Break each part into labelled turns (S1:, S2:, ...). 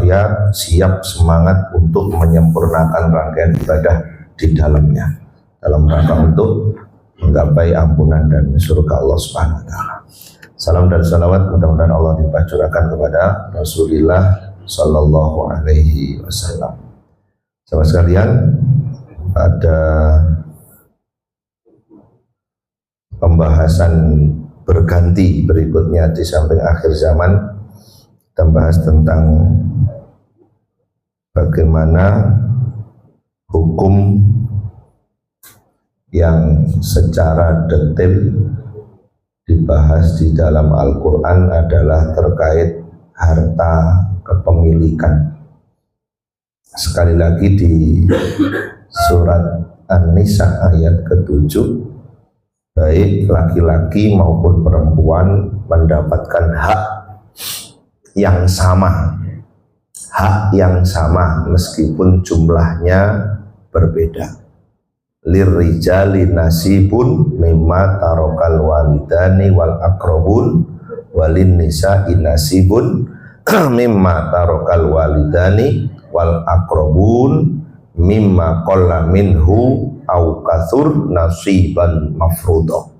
S1: supaya siap semangat untuk menyempurnakan rangkaian ibadah di dalamnya, dalam rangka untuk menggapai ampunan dan surga Allah Subhanahu wa taala. Salam dan salawat mudah-mudahan Allah dipacurahkan kepada Rasulullah sallallahu alaihi wasallam. Sahabat sekalian, pada pembahasan berganti berikutnya di samping akhir zaman, kita bahas tentang bagaimana hukum yang secara detail dibahas di dalam Al-Quran adalah terkait harta kepemilikan. Sekali lagi di surat An-Nisa ayat ke-7, baik laki-laki maupun perempuan mendapatkan hak yang sama, meskipun jumlahnya berbeda. Lirrijali nasibun mimma tarokal walidani wal akrobun walin nisa'i nasibun mimma tarokal walidani wal akrobun mimma qalla minhu au katsur nasiban mafruḍah.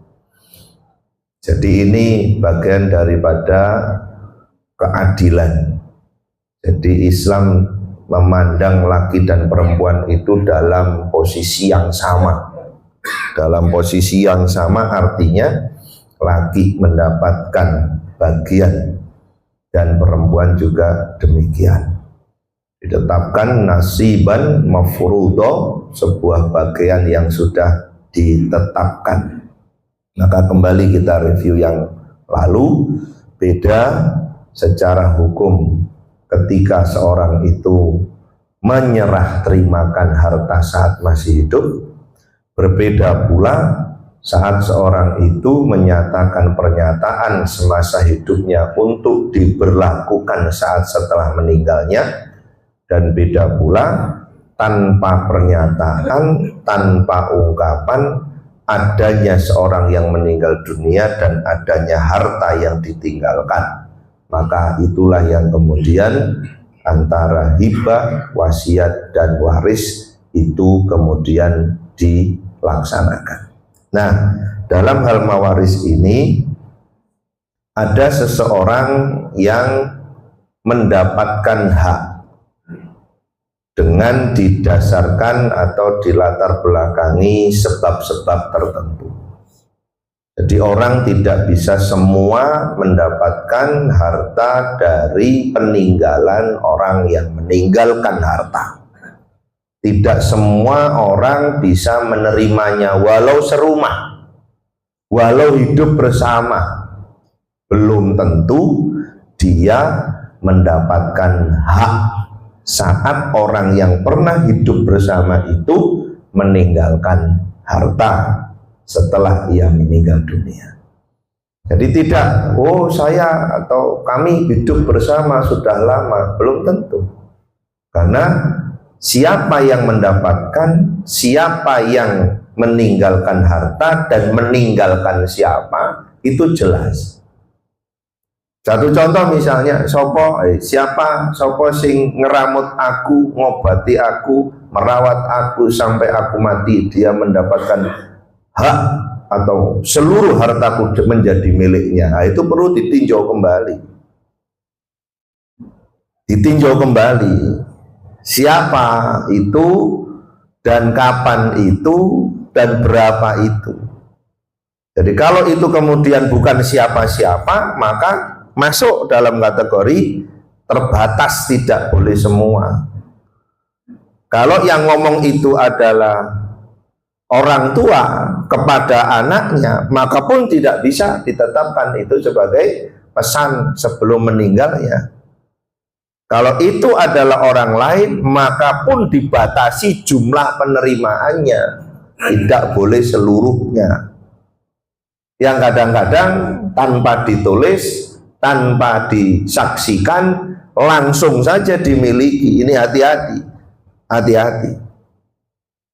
S1: Jadi ini bagian daripada keadilan. Jadi Islam memandang laki dan perempuan itu dalam posisi yang sama. Dalam posisi yang sama artinya laki mendapatkan bagian dan perempuan juga demikian. Ditetapkan nasiban mafruḍah, sebuah bagian yang sudah ditetapkan. Maka kembali kita review yang lalu, beda secara hukum ketika seorang itu menyerah terimakan harta saat masih hidup, berbeda pula saat seorang itu menyatakan pernyataan semasa hidupnya untuk diberlakukan saat setelah meninggalnya, dan beda pula tanpa pernyataan, tanpa ungkapan adanya seorang yang meninggal dunia dan adanya harta yang ditinggalkan. Maka itulah yang kemudian antara hibah, wasiat, dan waris itu kemudian dilaksanakan. Nah, dalam hal mawaris ini ada seseorang yang mendapatkan hak dengan didasarkan atau dilatar belakangi sebab-sebab tertentu. Jadi orang tidak bisa semua mendapatkan harta dari peninggalan orang yang meninggalkan harta. Tidak semua orang bisa menerimanya walau serumah, walau hidup bersama. Belum tentu dia mendapatkan hak saat orang yang pernah hidup bersama itu meninggalkan harta setelah ia meninggal dunia. Jadi tidak, oh saya atau kami hidup bersama sudah lama, belum tentu. Karena siapa yang mendapatkan, siapa yang meninggalkan harta dan meninggalkan siapa, itu jelas. Satu contoh misalnya, siapa sing ngeramut aku, ngobati aku, merawat aku sampai aku mati, dia mendapatkan hak atau seluruh hartaku menjadi miliknya. Nah, itu perlu ditinjau kembali. Ditinjau kembali siapa itu dan kapan itu dan berapa itu. Jadi kalau itu kemudian bukan siapa-siapa, maka masuk dalam kategori terbatas, tidak boleh semua. Kalau yang ngomong itu adalah orang tua kepada anaknya, maka pun tidak bisa ditetapkan itu sebagai pesan sebelum meninggalnya. Kalau itu adalah orang lain, maka pun dibatasi jumlah penerimaannya, tidak boleh seluruhnya. Yang kadang-kadang tanpa ditulis, tanpa disaksikan, langsung saja dimiliki. Ini hati-hati, hati-hati.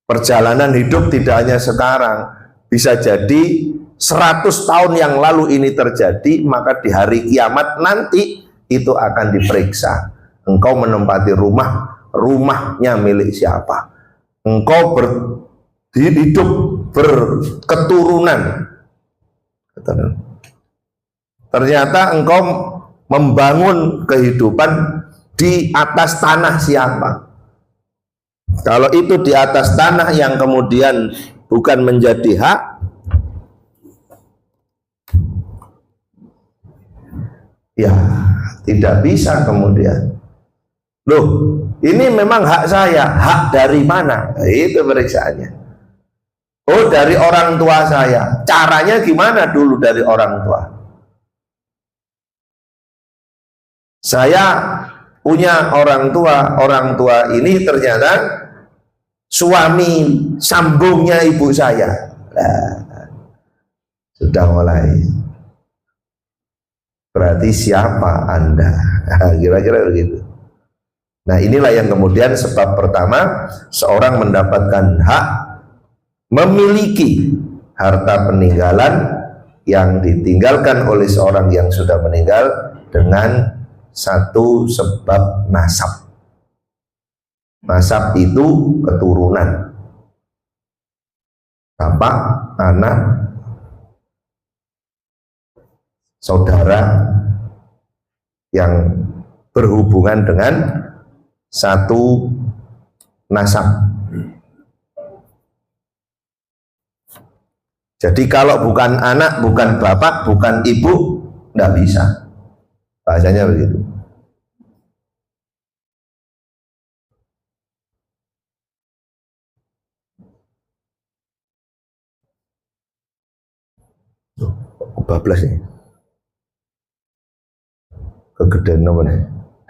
S1: Perjalanan hidup tidak hanya sekarang, bisa jadi 100 tahun yang lalu ini terjadi, maka di hari kiamat nanti itu akan diperiksa. engkau menempati rumahnya milik siapa, engkau hidup berketurunan, ternyata engkau membangun kehidupan di atas tanah siapa. Kalau itu di atas tanah yang kemudian bukan menjadi hak, ya tidak bisa kemudian, loh ini memang hak saya, hak dari mana? Nah, itu periksaannya. Oh, dari orang tua saya. Caranya gimana dulu dari orang tua? Saya punya orang tua ini ternyata suami sambungnya ibu saya. Nah, sudah mulai. Berarti siapa Anda? Kira-kira begitu. Nah, inilah yang kemudian sebab pertama seorang mendapatkan hak memiliki harta peninggalan yang ditinggalkan oleh seorang yang sudah meninggal dengan satu sebab nasab. Nasab itu keturunan, bapak, anak, saudara yang berhubungan dengan satu nasab. Jadi kalau bukan anak, bukan bapak, bukan ibu, tidak bisa. Bahasanya begitu. Bablas nih. Kegedean apa nih?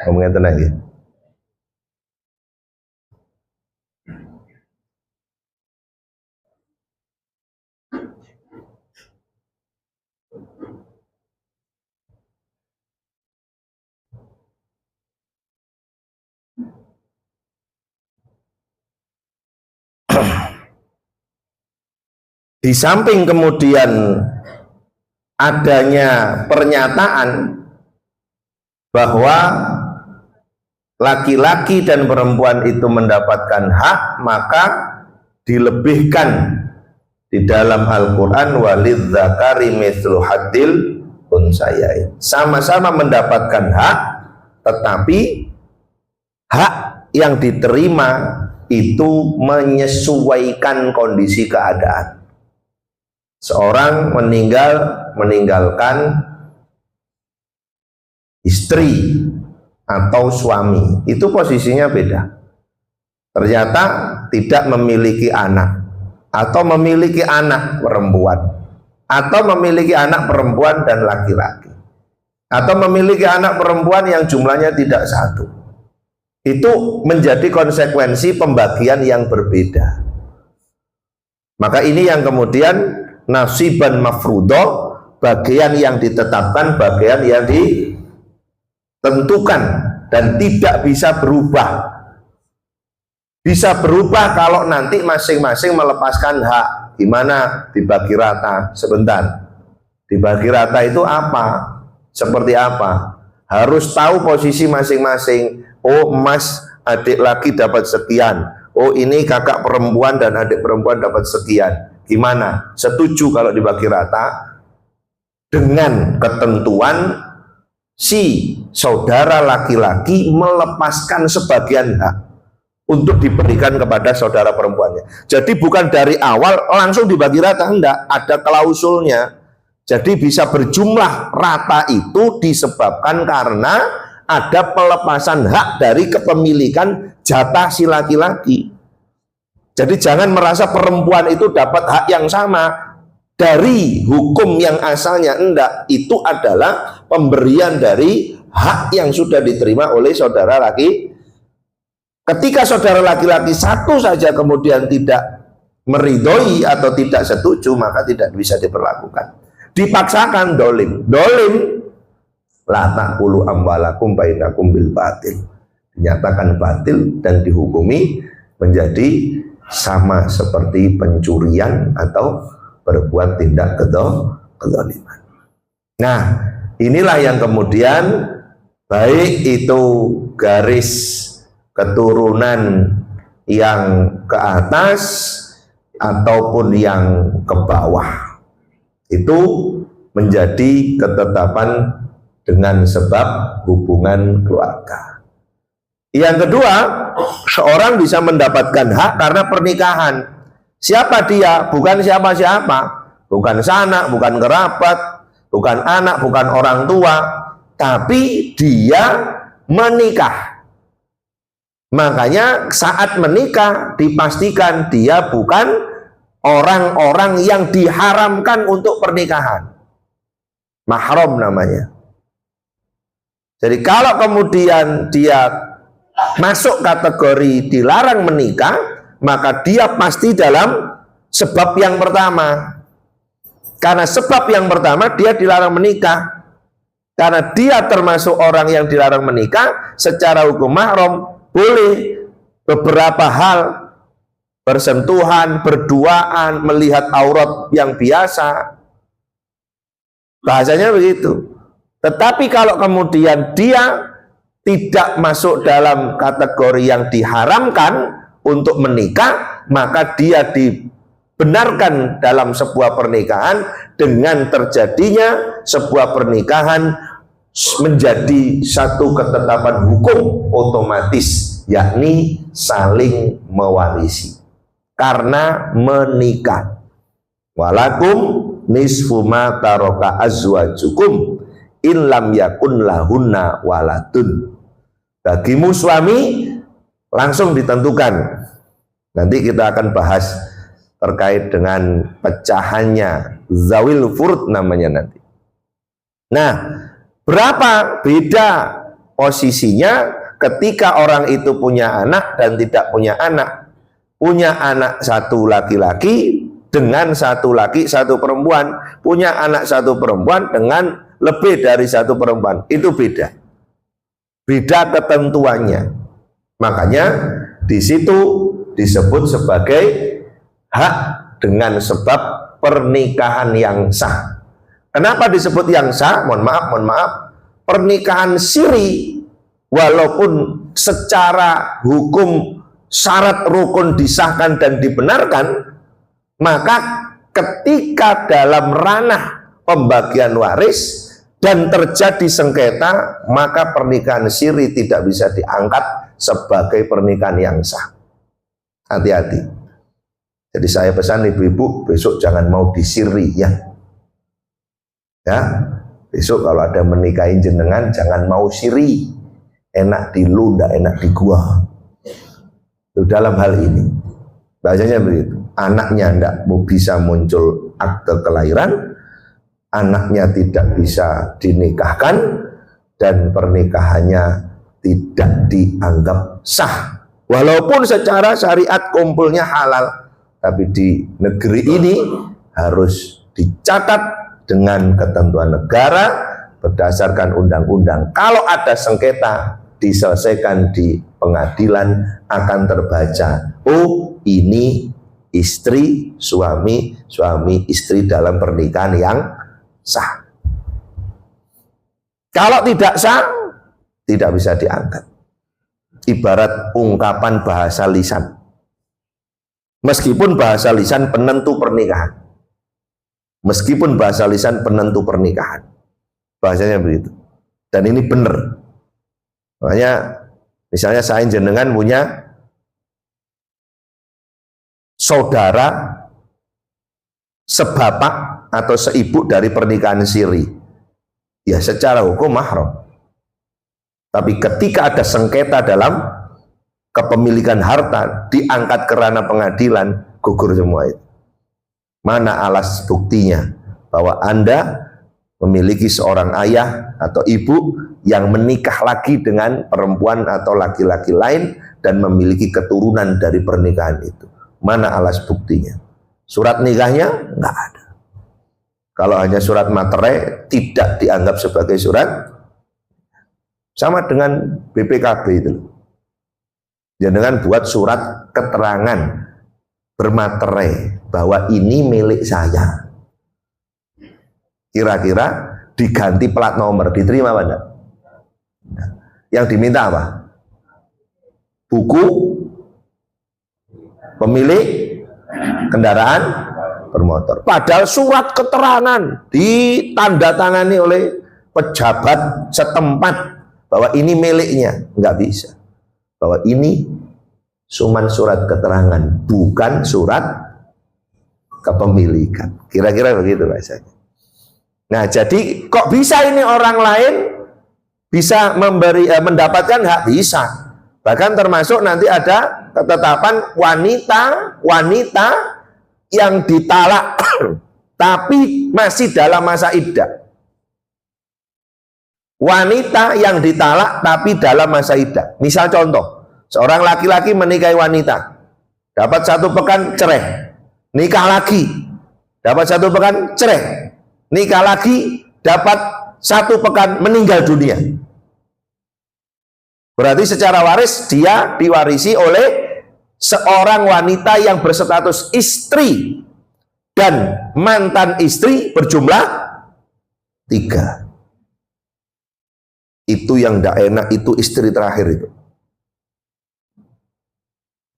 S1: Ngomongnya tenang ya. Di samping kemudian adanya pernyataan bahwa laki-laki dan perempuan itu mendapatkan hak, maka dilebihkan di dalam Al-Quran walidzakari mithlu haddil unsayain. Sama-sama mendapatkan hak, tetapi hak yang diterima itu menyesuaikan kondisi keadaan. Seorang meninggalkan istri atau suami, itu posisinya beda. Ternyata tidak memiliki anak, atau memiliki anak perempuan, atau memiliki anak perempuan dan laki-laki, atau memiliki anak perempuan yang jumlahnya tidak satu. Itu menjadi konsekuensi pembagian yang berbeda. Maka ini yang kemudian nasiban mafrudo, bagian yang ditetapkan, bagian yang ditentukan dan tidak bisa berubah. Bisa berubah kalau nanti masing-masing melepaskan hak. Gimana dibagi rata? Sebentar, dibagi rata itu apa? Seperti apa? Harus tahu posisi masing-masing. Oh, emas adik laki dapat sekian, oh ini kakak perempuan dan adik perempuan dapat sekian. Gimana? Setuju kalau dibagi rata dengan ketentuan si saudara laki-laki melepaskan sebagian hak untuk diberikan kepada saudara perempuannya. Jadi bukan dari awal langsung dibagi rata, enggak, ada klausulnya. Jadi bisa berjumlah rata itu disebabkan karena ada pelepasan hak dari kepemilikan jatah si laki-laki. Jadi jangan merasa perempuan itu dapat hak yang sama dari hukum yang asalnya, enggak. Itu adalah pemberian dari hak yang sudah diterima oleh saudara laki. Ketika saudara laki-laki satu saja kemudian tidak meridhoi atau tidak setuju, maka tidak bisa diperlakukan. Dipaksakan dolim. Dolim la taqulu amwalakum bainakum bil batil. Dinyatakan batil dan dihukumi menjadi sama seperti pencurian atau berbuat tindak kezaliman. Nah, inilah yang kemudian baik itu garis keturunan yang ke atas ataupun yang ke bawah. Itu menjadi ketetapan dengan sebab hubungan keluarga. Yang kedua, seorang bisa mendapatkan hak karena pernikahan. Siapa dia? Bukan siapa-siapa, bukan sanak, bukan kerabat, bukan anak, bukan orang tua, tapi dia menikah. Makanya saat menikah dipastikan dia bukan orang-orang yang diharamkan untuk pernikahan. Mahram namanya. Jadi kalau kemudian dia masuk kategori dilarang menikah, maka dia pasti dalam sebab yang pertama. Karena sebab yang pertama dia dilarang menikah. Karena dia termasuk orang yang dilarang menikah, secara hukum mahram boleh beberapa hal, bersentuhan, berduaan, melihat aurat yang biasa. Bahasanya begitu. Tetapi kalau kemudian dia tidak masuk dalam kategori yang diharamkan untuk menikah, maka dia dibenarkan dalam sebuah pernikahan dengan terjadinya sebuah pernikahan menjadi satu ketetapan hukum otomatis, yakni saling mewarisi karena menikah. Walakum nisfu ma taraka azwajukum in lam yakun lahunna waladun. Bagimu suami langsung ditentukan. Nanti kita akan bahas terkait dengan pecahannya zawil furud namanya nanti. Nah, berapa beda posisinya ketika orang itu punya anak dan tidak punya anak? Punya anak satu laki-laki dengan satu laki satu perempuan, punya anak satu perempuan dengan lebih dari satu perempuan, itu beda ketentuannya. Makanya di situ disebut sebagai hak dengan sebab pernikahan yang sah. Kenapa disebut yang sah? Mohon maaf, pernikahan siri walaupun secara hukum syarat rukun disahkan dan dibenarkan, maka ketika dalam ranah pembagian waris dan terjadi sengketa, maka pernikahan siri tidak bisa diangkat sebagai pernikahan yang sah. Hati-hati. Jadi saya pesan ibu-ibu, besok jangan mau disiri ya. Ya, besok kalau ada menikahin jenengan jangan mau siri. Enak di lu, ndak enak di gua. Itu dalam hal ini. Bahasanya begitu. Anaknya ndak bisa muncul akte kelahiran, anaknya tidak bisa dinikahkan, dan pernikahannya tidak dianggap sah. Walaupun secara syariat kumpulnya halal, tapi di negeri ini harus dicatat dengan ketentuan negara berdasarkan undang-undang. Kalau ada sengketa diselesaikan di pengadilan, akan terbaca, oh ini istri, suami istri dalam pernikahan yang sah. Kalau tidak sah, tidak bisa diangkat. Ibarat ungkapan bahasa lisan. Meskipun bahasa lisan penentu pernikahan. Meskipun bahasa lisan penentu pernikahan. Bahasanya begitu. Dan ini benar. Makanya misalnya saya jenengan punya saudara sebapak atau seibu dari pernikahan siri, ya secara hukum mahram. Tapi ketika ada sengketa dalam kepemilikan harta, diangkat ke ranah pengadilan, gugur semua itu. Mana alas buktinya bahwa Anda memiliki seorang ayah atau ibu yang menikah lagi dengan perempuan atau laki-laki lain dan memiliki keturunan dari pernikahan itu? Mana alas buktinya? Surat nikahnya nggak ada. Kalau hanya surat materai tidak dianggap sebagai surat. Sama dengan BPKB itu. Jangan buat surat keterangan bermaterai bahwa ini milik saya. Kira-kira diganti plat nomor, diterima apa enggak? Yang diminta apa? buku pemilik kendaraan bermotor. Padahal surat keterangan ditandatangani oleh pejabat setempat bahwa ini miliknya. Nggak bisa. Bahwa ini cuman surat keterangan, bukan surat kepemilikan. Kira-kira begitu bahasanya. Nah, jadi kok bisa ini orang lain bisa mendapatkan hak? Bisa. Bahkan termasuk nanti ada ketetapan wanita yang ditalak tapi masih dalam masa iddah. Wanita yang ditalak tapi dalam masa iddah. Misal contoh, seorang laki-laki menikahi wanita, dapat 1 pekan cerai, nikah lagi, dapat 1 pekan cerai, nikah lagi, dapat 1 pekan meninggal dunia. Berarti secara waris dia diwarisi oleh seorang wanita yang berstatus istri dan mantan istri berjumlah 3. Itu yang tidak enak, itu istri terakhir itu.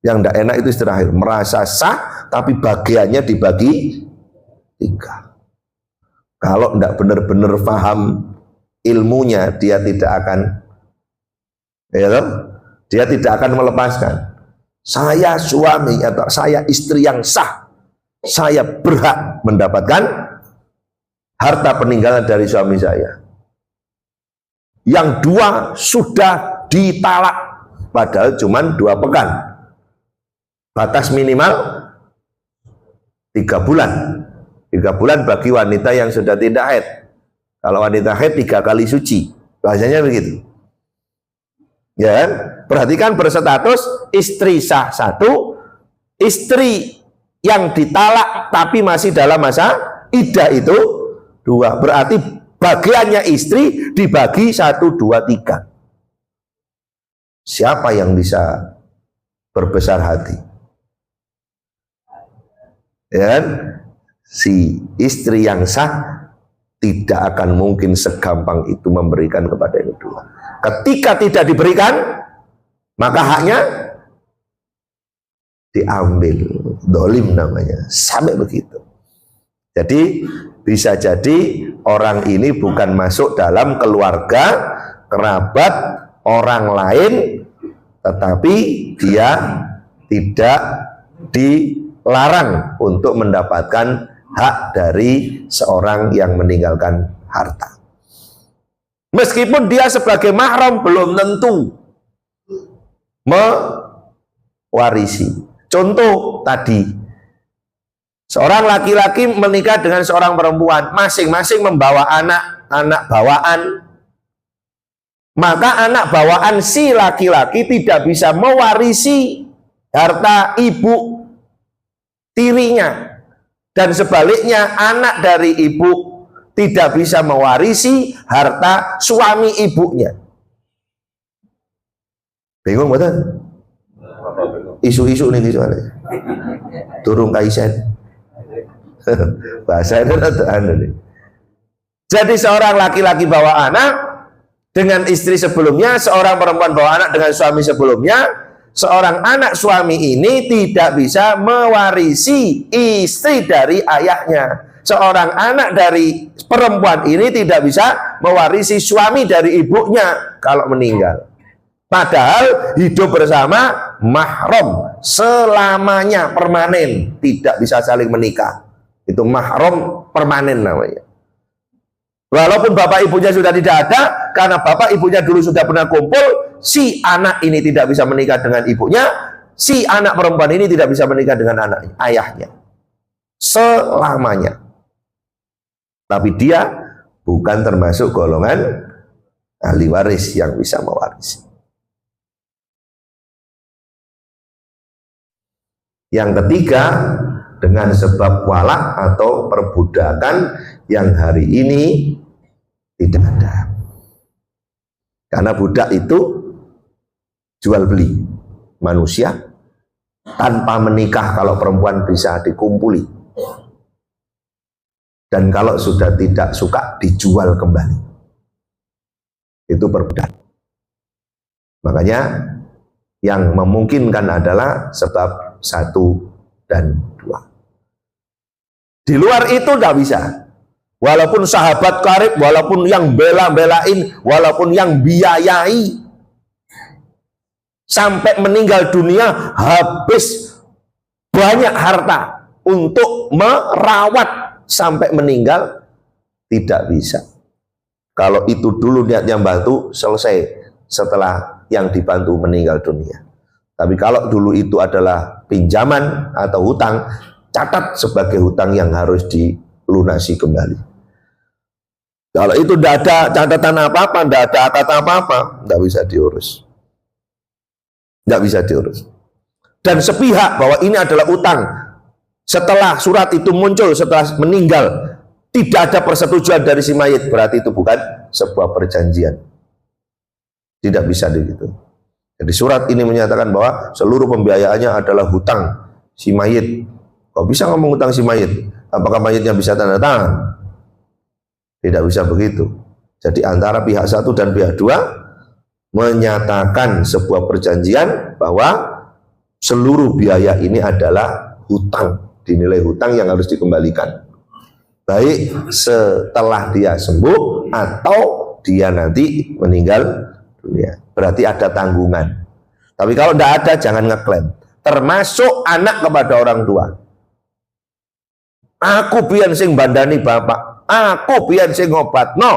S1: Yang tidak enak itu istri terakhir, merasa sah tapi bagiannya dibagi 3. Kalau tidak benar-benar paham ilmunya, dia tidak akan, dia tidak akan melepaskan. Saya suami atau saya istri yang sah, saya berhak mendapatkan harta peninggalan dari suami saya. Yang 2 sudah ditalak, padahal cuma 2 pekan. Batas minimal 3 bulan. 3 bulan bagi wanita yang sudah tidak haid. Kalau wanita haid 3 kali suci, bahasanya begitu. Ya kan? Perhatikan berstatus istri sah 1, istri yang ditalak tapi masih dalam masa iddah itu 2. Berarti bagiannya istri dibagi 1, 2, 3. Siapa yang bisa berbesar hati? Ya, si istri yang sah tidak akan mungkin segampang itu memberikan kepada yang kedua. Ketika tidak diberikan, maka haknya diambil. Dolim namanya. Sampai begitu. Jadi bisa jadi orang ini bukan masuk dalam keluarga kerabat orang lain, tetapi dia tidak dilarang untuk mendapatkan hak dari seorang yang meninggalkan harta. Meskipun dia sebagai mahram belum tentu mewarisi. Contoh tadi, seorang laki-laki menikah dengan seorang perempuan, masing-masing membawa anak bawaan. Maka anak bawaan si laki-laki tidak bisa mewarisi harta ibu tirinya. Dan sebaliknya, anak dari ibu tidak bisa mewarisi harta suami ibunya. Bingung betul? Isu-isu nih soalnya. Turun kaisen. Bahasa itu nih. Jadi seorang laki-laki bawa anak dengan istri sebelumnya, seorang perempuan bawa anak dengan suami sebelumnya. Seorang anak suami ini tidak bisa mewarisi istri dari ayahnya. Seorang anak dari perempuan ini tidak bisa mewarisi suami dari ibunya kalau meninggal. Padahal hidup bersama mahram selamanya, permanen, tidak bisa saling menikah. Itu mahram permanen namanya. Walaupun bapak ibunya sudah tidak ada, karena bapak ibunya dulu sudah pernah kumpul, si anak ini tidak bisa menikah dengan ibunya, si anak perempuan ini tidak bisa menikah dengan ayahnya. Selamanya. Tapi dia bukan termasuk golongan ahli waris yang bisa mewarisi. Yang ketiga, dengan sebab walak atau perbudakan yang hari ini tidak ada. Karena budak itu jual beli manusia tanpa menikah. Kalau perempuan bisa dikumpuli, dan kalau sudah tidak suka dijual kembali. Itu perbudakan. Makanya Yang memungkinkan adalah sebab 1 dan 2. Di luar itu tidak bisa. Walaupun sahabat karib, walaupun yang bela-belain, walaupun yang biayai, sampai meninggal dunia habis banyak harta untuk merawat sampai meninggal, tidak bisa. Kalau itu dulu niatnya bantu, selesai setelah yang dibantu meninggal dunia. Tapi kalau dulu itu adalah pinjaman atau hutang, catat sebagai hutang yang harus dilunasi kembali. Kalau itu tidak ada catatan apa-apa, tidak ada akad apa-apa, tidak bisa diurus. Tidak bisa diurus. Dan sepihak bahwa ini adalah utang. Setelah surat itu muncul, setelah meninggal, tidak ada persetujuan dari si mayit, berarti itu bukan sebuah perjanjian. Tidak bisa begitu. Jadi surat ini menyatakan bahwa seluruh pembiayaannya adalah hutang si mayit. Kok bisa ngomong hutang si mayit? Apakah mayitnya bisa tanda tangan? Tidak bisa begitu. Jadi antara pihak 1 dan pihak 2 menyatakan sebuah perjanjian bahwa seluruh biaya ini adalah hutang, dinilai hutang yang harus dikembalikan. Baik setelah dia sembuh atau dia nanti meninggal dunia. Berarti ada tanggungan. Tapi kalau tidak ada, jangan ngeklaim. Termasuk anak kepada orang tua. Aku biyen sing bandani bapak, aku biyen sing ngobatno,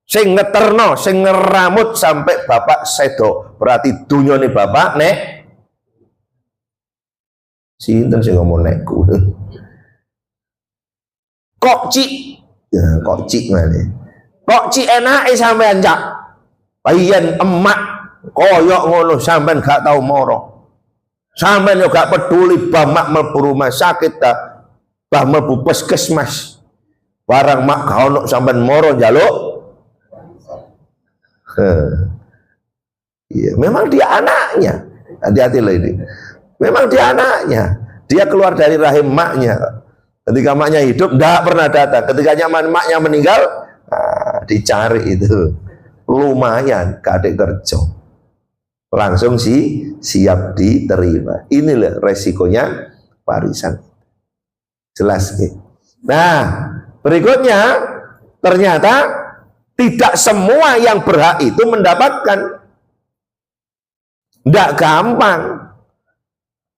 S1: sing ngeterno, sing ngeramut sampai bapak sedo. Berarti dunyane bapak nek sinten sing ngomong nekku. Kok cik? Ya, kok cik mana? Kok cik enake sampean cak? Payen emak koyok ngono sampean gak tau moro. Sampean yo gak peduli bamak mlebu rumah sakit ta, bah mlebu puskesmas. Barang mak gak ono sampean moro njaluk. Iya, memang dia anaknya. Hati-hati loh ini. Memang dia anaknya. Dia keluar dari rahim maknya. Ketika maknya hidup, tidak pernah datang. Ketika maknya meninggal, dicari itu. Lumayan, kadek kerja. Langsung siap diterima. Inilah resikonya warisan. Jelas. Nah, berikutnya, ternyata tidak semua yang berhak itu mendapatkan. Tidak gampang.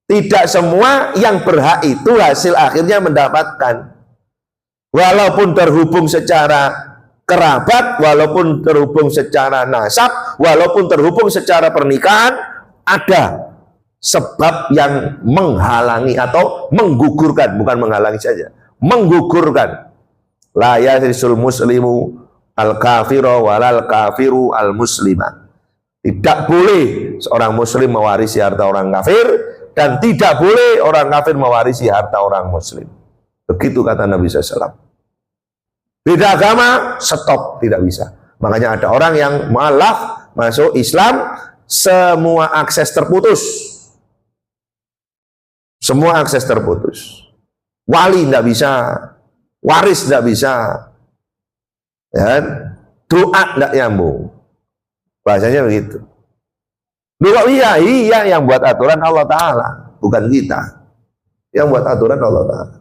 S1: Tidak semua yang berhak itu hasil akhirnya mendapatkan. Walaupun terhubung secara kerabat, walaupun terhubung secara nasab, walaupun terhubung secara pernikahan, ada sebab yang menghalangi atau menggugurkan, bukan menghalangi saja, menggugurkan. La yarisul muslimu al-kafiru walal kafiru al-muslima. Tidak boleh seorang muslim mewarisi harta orang kafir, dan tidak boleh orang kafir mewarisi harta orang muslim. Begitu kata Nabi SAW. Beda agama, stop, tidak bisa. Makanya ada orang yang mu'alaf masuk Islam, semua akses terputus. Semua akses terputus. Wali tidak bisa, waris tidak bisa, ya, doa tidak nyambung. Bahasanya begitu. Loh, iya yang buat aturan Allah Ta'ala, bukan kita. Yang buat aturan Allah Ta'ala.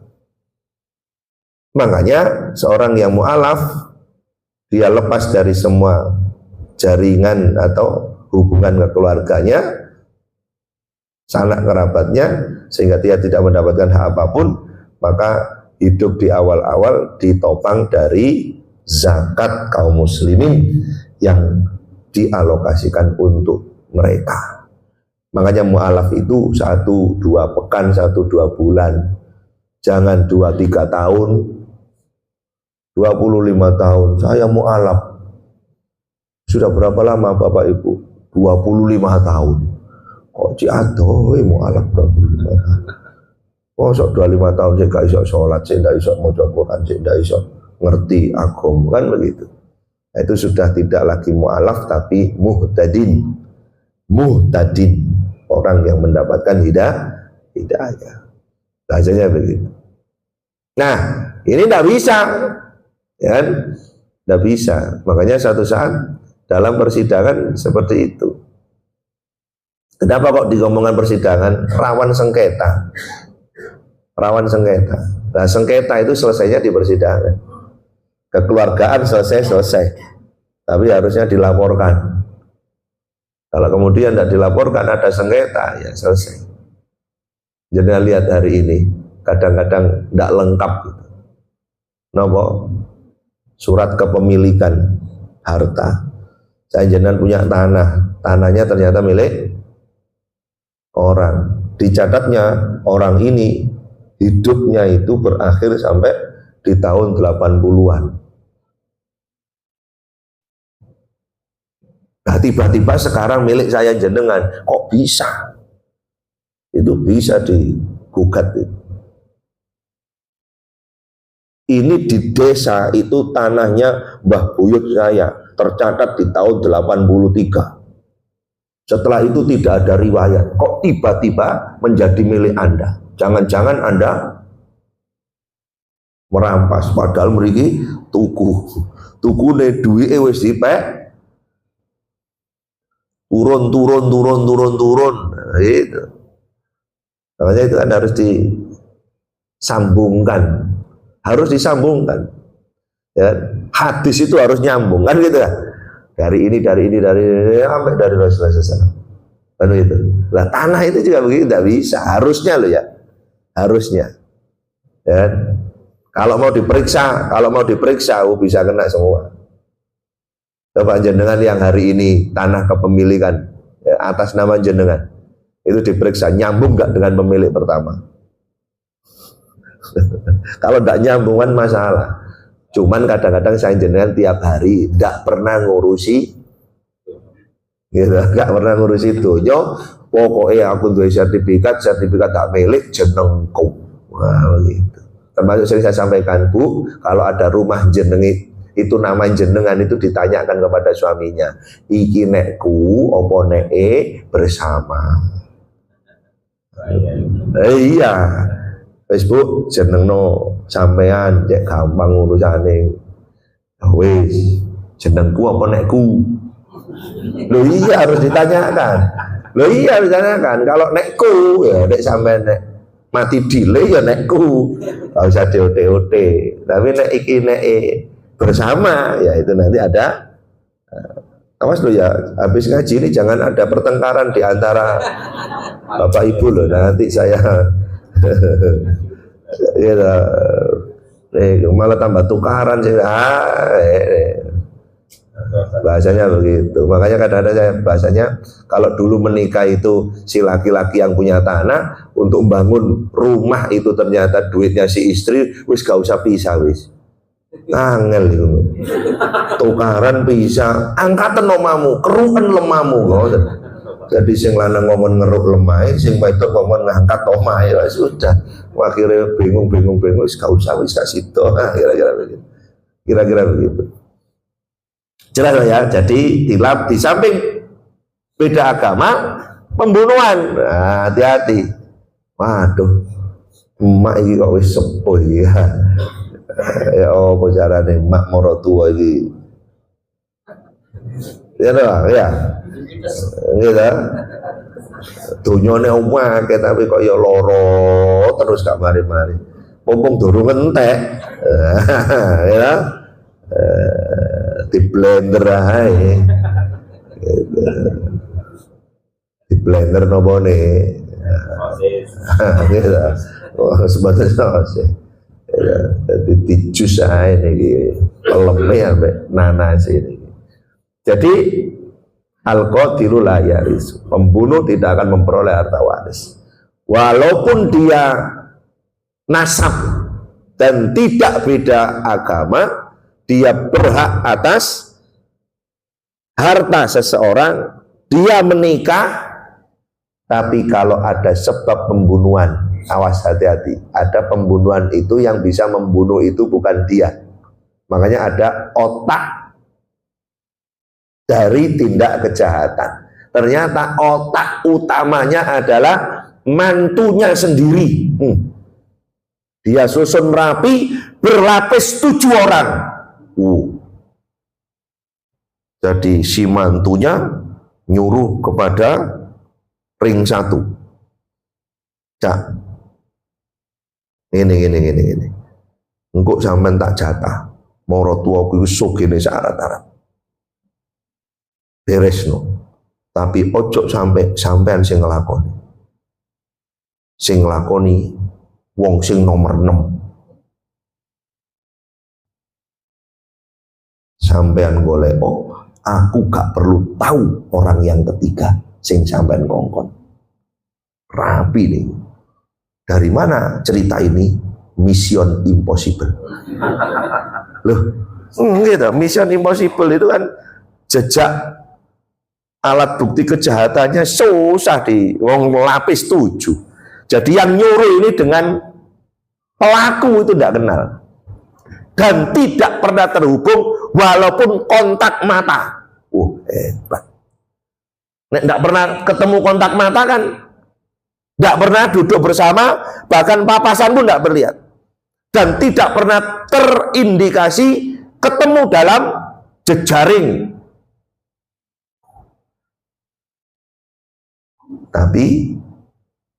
S1: Makanya seorang yang mu'alaf, dia lepas dari semua jaringan atau hubungan kekeluarganya, sanak kerabatnya, sehingga dia tidak mendapatkan hak apapun, maka hidup di awal-awal ditopang dari zakat kaum muslimin yang dialokasikan untuk mereka. Makanya mu'alaf itu 1-2 pekan, 1-2 bulan, jangan 2-3 tahun, 25 tahun. Saya mu'alaf. Sudah berapa lama Bapak Ibu? 25 tahun. Kok ciadoh mu'alaf 25 tahun. Mosok 25 tahun saya gak iso sholat, saya gak iso maca Quran, saya gak iso ngerti agama, kan begitu. Itu sudah tidak lagi mu'alaf tapi muhtadin. Muhtadin, orang yang mendapatkan hidayah. Bahasanya begitu. Nah, ini tidak bisa, ya, tidak bisa. Makanya satu saat dalam persidangan seperti itu, Kenapa kok di omongan persidangan rawan sengketa? Rawan sengketa. Nah, sengketa itu selesainya di persidangan. Kekeluargaan selesai. Tapi harusnya dilaporkan. Kalau kemudian tidak dilaporkan ada sengketa, ya selesai. Jadi lihat hari ini, kadang-kadang tidak lengkap. Gitu. Nopo? Surat kepemilikan harta. Saya jenengan punya tanah, tanahnya ternyata milik orang. Dicatatnya orang ini hidupnya itu berakhir sampai di tahun 80-an. Nah, tiba-tiba sekarang milik saya jenengan, kok bisa? Itu bisa digugat itu. Ini di desa itu tanahnya Mbah Buyut saya, tercatat di tahun 83. Setelah itu tidak ada riwayat. Kok tiba-tiba menjadi milik Anda? Jangan-jangan Anda merampas, padahal mriki tukune duwike wis dipek turun. Nah, itu. Makanya itu kan harus disambungkan. Ya, hadis itu harus nyambung kan gitu ya. Dari ini sampai dari Rasulullah SAW. Kan itu. Lah tanah itu juga begitu, tidak bisa. Harusnya loh ya. Harusnya. Ya. Kalau mau diperiksa, bisa kena semua. Coba jenengan yang hari ini tanah kepemilikan ya, atas nama jenengan itu diperiksa nyambung nggak dengan pemilik pertama. Kalau tidak nyambung kan masalah. Cuman kadang-kadang saya jenengan tiap hari tidak pernah ngurusi, gitu, nggak pernah ngurusi donyo. Pokoknya aku duwe sertifikat tak milik jenengku. Wah begitu. Termasuk sering saya sampaikan, Bu, kalau ada rumah jenengi itu nama jenengan itu ditanyakan kepada suaminya, iki nekku opo neke bersama. Iya. Wis Bu, jenengno sampean cek gampang urusane. Wis, jenengku apa nekku? Loh iya harus ditanyakan. Kalau nekku ya nek sampean nek mati dile ya nekku. Enggak usah DOT. Tapi nek iki neke bersama ya itu nanti ada awas lo ya, habis ngaji ini jangan ada pertengkaran di antara Bapak Ibu loh, nanti saya ya, malah tambah tukaran sih. Bahasanya begitu. Makanya kadang-kadang saya bahasanya kalau dulu menikah itu si laki-laki yang punya tanah untuk membangun rumah itu ternyata duitnya si istri, wis gak usah pisah wis. Angel itu. Tukaran bisa angkatan omamu, kerukan lemamu. Jadi sing lanang ngomong ngeruk lemai, sing wedok ngomong ngangkat omahe, ya sudah. Akhirnya bingung, wis gak usah wis kasih to. Kira-kira begitu. Jelas ya. Jadi di samping beda agama, pembunuhan. Nah, hati-hati. Waduh. Emak iki kok wis sepuh ya. Ya apa carane mak moro tua iki. Ya toh, ya. Gitu. Dunyane akeh tapi kok ya loro terus gak mari-mari. Mumpung durung entek. Ya. Di blender ae. Gitu. Di blender nopo ne. Gitu. Oh, sebetulnya sih. Ya, jadi dijus ae niki leme ambek nanas ini. Jadi al-qatilu la yaris, pembunuh tidak akan memperoleh harta waris. Walaupun dia nasab dan tidak beda agama, dia berhak atas harta seseorang. Dia menikah, tapi kalau ada sebab pembunuhan, awas hati-hati. Ada pembunuhan itu yang bisa membunuh itu bukan dia. Makanya ada otak dari tindak kejahatan. Ternyata otak utamanya adalah mantunya sendiri. Dia susun rapi, berlapis 7 orang. Jadi si mantunya nyuruh kepada ring 1. Cak. Ini. Engkau sampean tak jatah. Moro tuaku iku sugih syarat-syarat. Beresno. Tapi ojo sampean sing nglakoni. Sing nglakoni wong sing nomor 6. Sampean golek, aku gak perlu tahu orang yang ketiga sing sampean kongkon. Rapi nih. Dari mana cerita ini? Mission Impossible. Loh, gitu. Mission Impossible itu kan jejak alat bukti kejahatannya susah di wong lapis 7. Jadi yang nyuruh ini dengan pelaku itu tidak kenal dan tidak pernah terhubung walaupun kontak mata. Hebat. Nek tidak pernah ketemu kontak mata kan, tidak pernah duduk bersama, bahkan papasan pun tidak berlihat. Dan tidak pernah terindikasi ketemu dalam jejaring. Tapi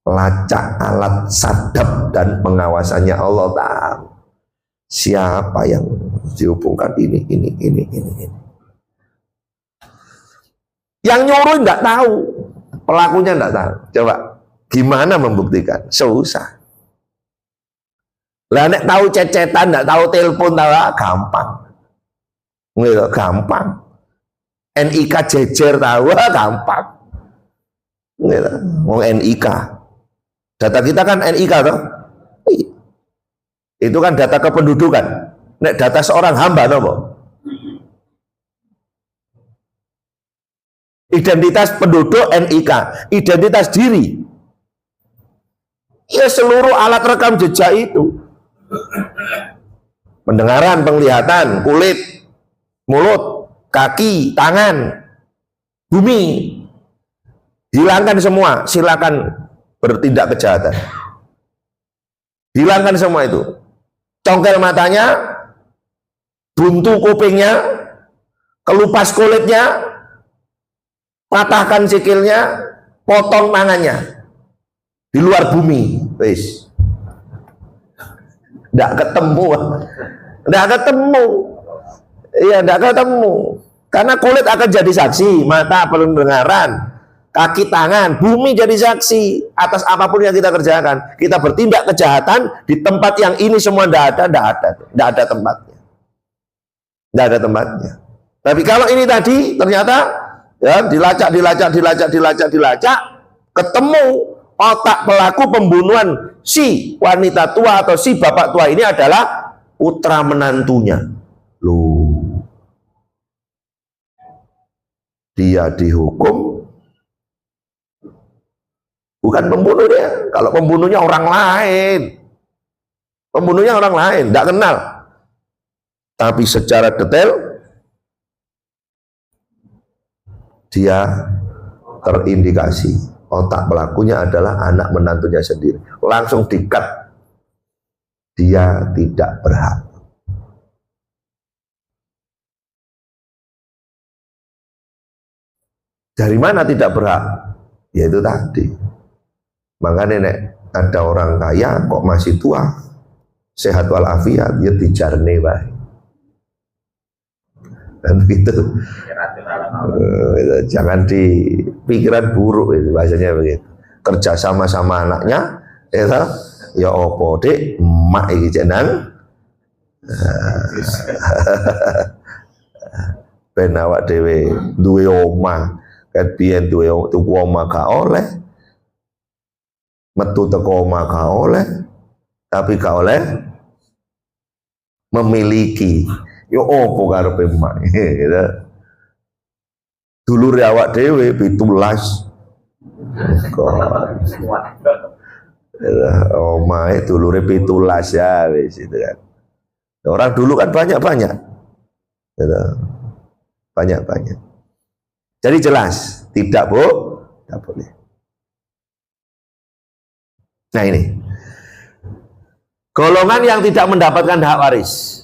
S1: lacak alat sadap dan pengawasannya Allah tahu. Siapa yang dihubungkan ini. Yang nyuruh tidak tahu, pelakunya tidak tahu. Coba gimana membuktikan? Susah. Lah nek tahu cecetan, ndak tahu telepon, gampang. Nggih, gampang. NIK jejer tahu, gampang. Nggih, wong NIK. Data kita kan NIK toh? Itu kan data kependudukan. Nek data seorang hamba nopo? Identitas penduduk NIK, identitas diri. Ya seluruh alat rekam jejak itu. Pendengaran, penglihatan, kulit, mulut, kaki, tangan, bumi, hilangkan semua, silakan bertindak kejahatan. Hilangkan semua itu. Congkel matanya, buntu kupingnya, kelupas kulitnya, patahkan sikilnya, potong tangannya di luar bumi. Wis. Tidak ketemu. Iya, tidak ketemu. Karena kulit akan jadi saksi, mata, pendengaran, kaki, tangan, bumi jadi saksi atas apapun yang kita kerjakan. Kita bertindak kejahatan di tempat yang ini semua tidak ada tempatnya. Tidak ada tempatnya. Tapi kalau ini tadi ternyata ya dilacak, ketemu otak pelaku pembunuhan si wanita tua atau si bapak tua ini adalah putra menantunya. Loh, dia dihukum bukan pembunuhnya. Kalau pembunuhnya orang lain, tidak kenal. Tapi secara detail dia terindikasi otak pelakunya adalah anak menantunya sendiri. Langsung di-cut. Dia tidak berhak. Dari mana tidak berhak? Yaitu tadi. Makanya nek ada orang kaya kok masih tua, sehat walafiat, ya dijarne wae. Dan begitu. Jangan di pikiran buruk itu bahasanya begitu. Kerja sama anaknya, ya opo dek, emak iki jenang. Ben awak dhewe duwe omah, ket biyen duwe tuku omah gak oleh. Metu teko omah gak oleh, tapi gak oleh memiliki. Yo opo karepe emak gitu. Dulur awak dhewe 17. Omahe dulure 17 ya wis itu kan. Orang dulu kan banyak-banyak. Gitu. Banyak-banyak. Jadi jelas tidak boleh. Nah ini. Golongan yang tidak mendapatkan hak waris.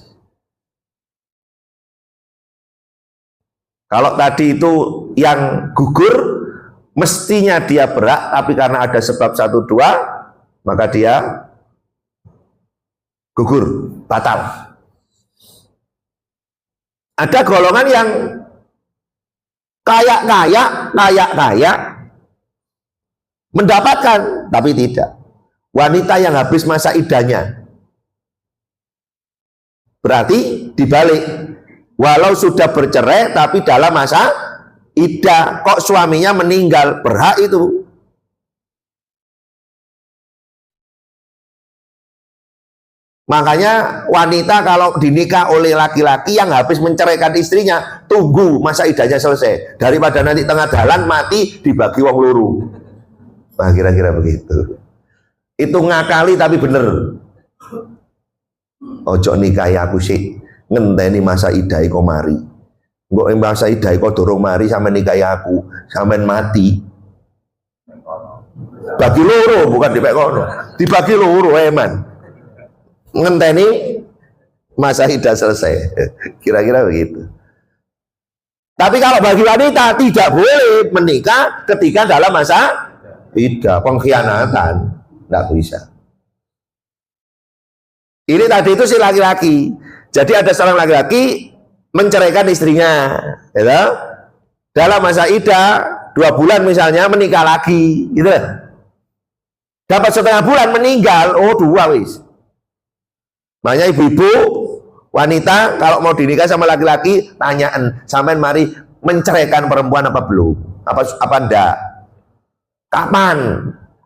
S1: Kalau tadi itu yang gugur mestinya dia berhak, tapi karena ada sebab 1, 2, maka dia gugur, batal. Ada golongan yang kaya mendapatkan, tapi tidak. Wanita yang habis masa idahnya, berarti dibalik, walau sudah bercerai tapi dalam masa idah kok suaminya meninggal, berhak itu. Makanya wanita kalau dinikah oleh laki-laki yang habis menceraikan istrinya, tunggu masa idahnya selesai, daripada nanti tengah jalan mati dibagi wong loro. Nah, kira-kira begitu. Itu ngakali tapi bener. Ojo nikahi aku sih, ngenteni masa idai kok mari. Engko masa idai kok durung mari sampe nikahi aku, sampean mati. Bagi loro, bukan dipek kono. Dibagi loro eman. Ngenteni masa idah selesai. Kira-kira begitu. Tapi kalau bagi wanita tidak boleh menikah ketika dalam masa idah, pengkhianatan. Tidak bisa. Ini tadi itu si laki-laki. Jadi ada seorang laki-laki menceraikan istrinya, gitu. Dalam masa idah 2 bulan misalnya menikah lagi, gitu. Dapat setengah bulan meninggal, oh 2 wis. Makanya ibu-ibu wanita kalau mau dinikah sama laki-laki, tanyaan, sampean mari menceraikan perempuan apa belum? Apa enggak? Kapan?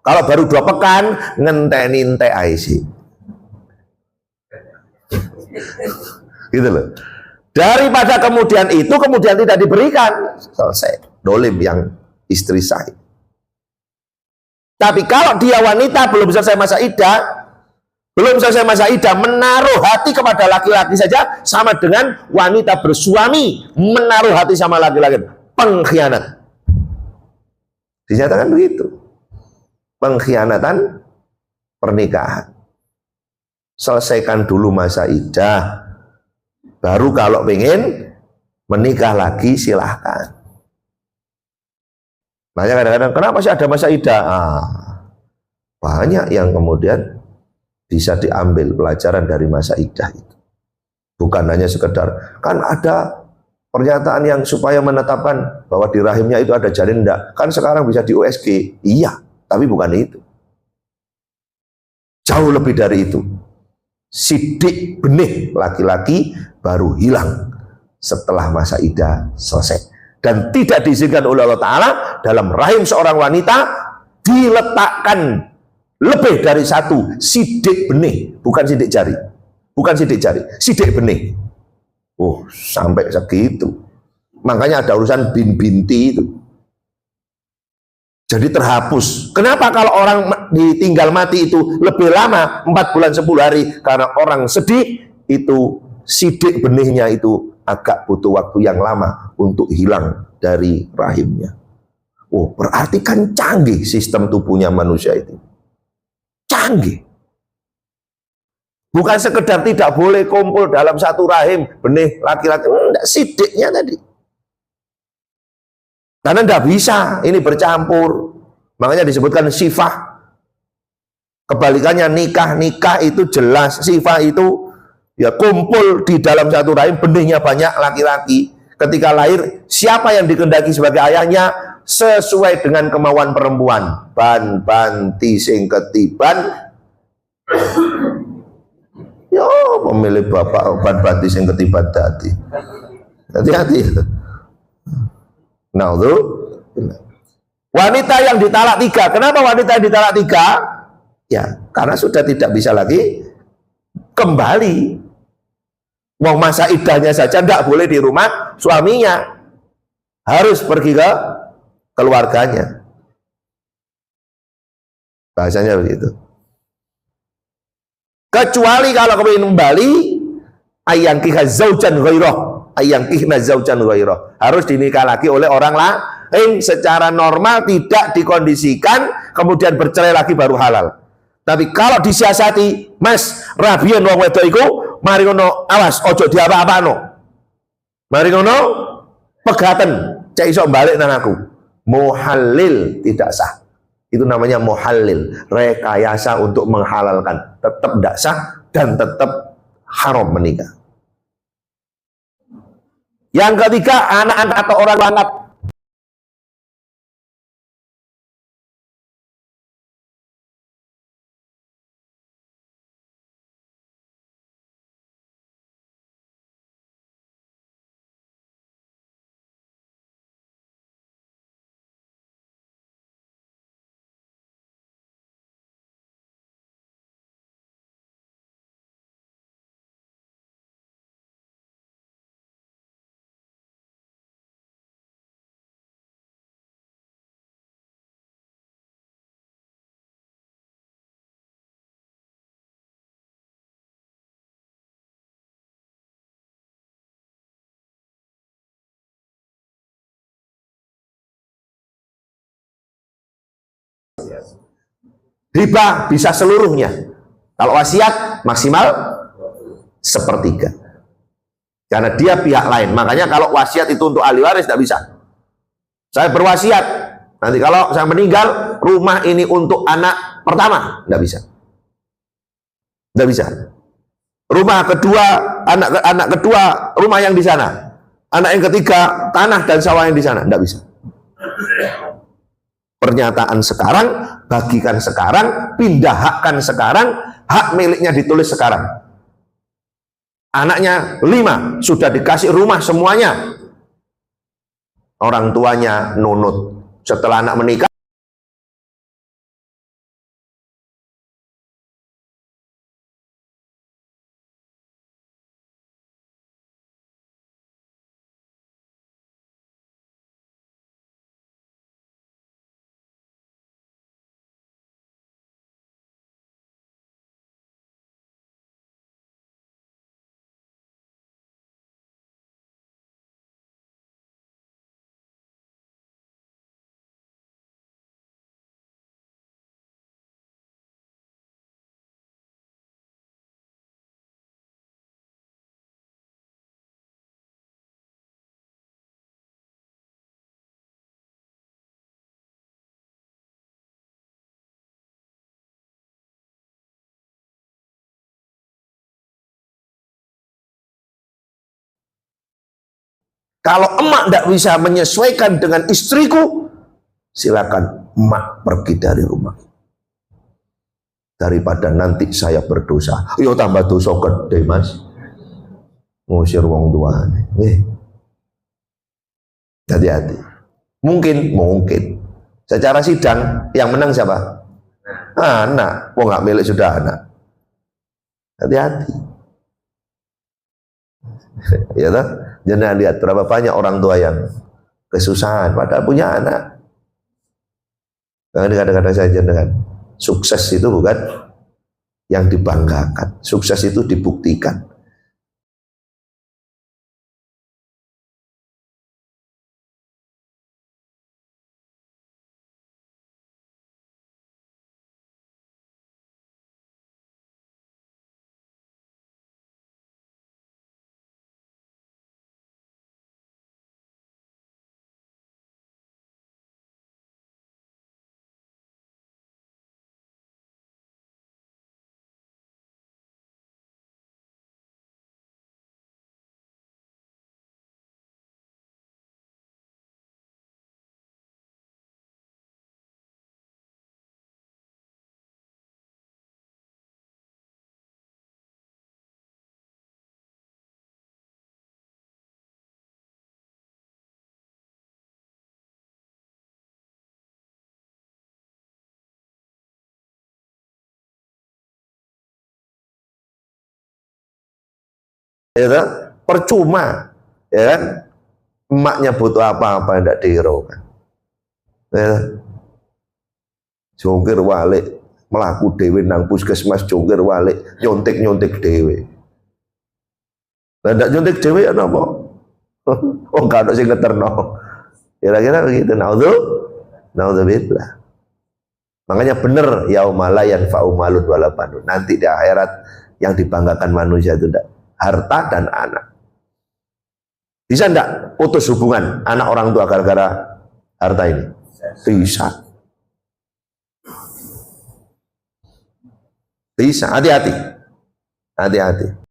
S1: Kalau baru 2 pekan ngenteni entek ae sih. Gitu loh. Daripada kemudian tidak diberikan, selesai. Dolim yang istri sah. Tapi kalau dia wanita belum selesai masa idah, menaruh hati kepada laki-laki saja sama dengan wanita bersuami menaruh hati sama laki-laki, pengkhianat. Dinyatakan begitu. Pengkhianatan pernikahan. Selesaikan dulu masa idah, baru kalau pengen menikah lagi silahkan. Makanya kadang-kadang kenapa sih ada masa idah? Banyak yang kemudian bisa diambil pelajaran dari masa idah itu. Bukan hanya sekedar, kan ada pernyataan yang supaya menetapkan bahwa di rahimnya itu ada janin, enggak. Kan sekarang bisa di USG. Iya, tapi bukan itu. Jauh lebih dari itu. Sidik benih laki-laki baru hilang setelah masa idah selesai. Dan tidak diizinkan oleh Allah Ta'ala dalam rahim seorang wanita diletakkan lebih dari 1 sidik benih, bukan sidik jari, sidik benih. Oh, sampai segitu. Makanya ada urusan binti itu. Jadi terhapus. Kenapa kalau orang ditinggal mati itu lebih lama, 4 bulan 10 hari? Karena orang sedih, itu sidik benihnya itu agak butuh waktu yang lama untuk hilang dari rahimnya. Oh, berarti kan canggih sistem tubuhnya manusia itu. Canggih. Bukan sekedar tidak boleh kumpul dalam satu rahim benih laki-laki, enggak, sidiknya tadi. Karena enggak bisa ini bercampur. Makanya disebutkan sifah. Kebalikannya nikah itu jelas, sifah itu ya kumpul di dalam satu rahim, benihnya banyak laki-laki. Ketika lahir, siapa yang dikehendaki sebagai ayahnya sesuai dengan kemauan perempuan. Banti sing ketiban. Yo, pemilih bapak banti sing ketiban tadi. Hati-hati. Nah, itu wanita yang ditalak 3. Kenapa wanita yang ditalak 3? Ya, karena sudah tidak bisa lagi kembali. Mau masa idahnya saja tidak boleh di rumah suaminya, harus pergi ke keluarganya. Bahasanya begitu. Kecuali kalau kepingin kembali, ayangkihna zaujan ghairah, harus dinikah lagi oleh orang lain secara normal, tidak dikondisikan, kemudian bercerai lagi baru halal. Tapi kalau disiasati, Mas, rabian wong wedok iku, mari ngono awas ojo diapa-apano. Mari ngono pegatan, cek iso balik nang aku. muhallil tidak sah. Itu namanya muhallil, rekayasa untuk menghalalkan, tetap tidak sah dan tetap haram menikah. Yang ketiga, anak-anak atau orang lanat. Riba bisa seluruhnya. Kalau wasiat maksimal sepertiga. Karena dia pihak lain. Makanya kalau wasiat itu untuk ahli waris tidak bisa. Saya berwasiat, nanti kalau saya meninggal, rumah ini untuk anak pertama, tidak bisa. Tidak bisa. Rumah kedua, anak kedua, rumah yang di sana. Anak yang ketiga, tanah dan sawah yang di sana, tidak bisa. Pernyataan sekarang, bagikan sekarang, pindah hakkan sekarang, hak miliknya ditulis sekarang. Anaknya 5, sudah dikasih rumah semuanya. Orang tuanya nunut. Setelah anak menikah, kalau emak tidak bisa menyesuaikan dengan istriku, silakan emak pergi dari rumah. Daripada nanti saya berdosa. Yo tambah dosa gede, Mas. Ngusir wong tua. Hati-hati. Mungkin. Secara sidang yang menang siapa? Anak. Wong nggak milik sudah anak. Hati-hati. Ya toh? Jangan lihat berapa banyak orang tua yang kesusahan padahal punya anak. Kadang-kadang saya dengan sukses itu bukan yang dibanggakan, sukses itu dibuktikan. Ya, percuma, ya kan? Emaknya butuh apa-apa tidak dihiraukan. Ya, jongkir walik, melaku dewe nang puskesmas jongkir walik, nyontek dewe. Tidak nyontek dewe ya apa? Oh nggak ada sing ngeterno. Kira-kira begitu. Naudzubillah. Makanya benar yauma la yanfa'u malun wala banun. Nanti di akhirat yang dibanggakan manusia itu tidak harta dan anak. Bisa enggak putus hubungan anak orang tua gara-gara harta ini? Bisa. Bisa, hati-hati. Hati-hati.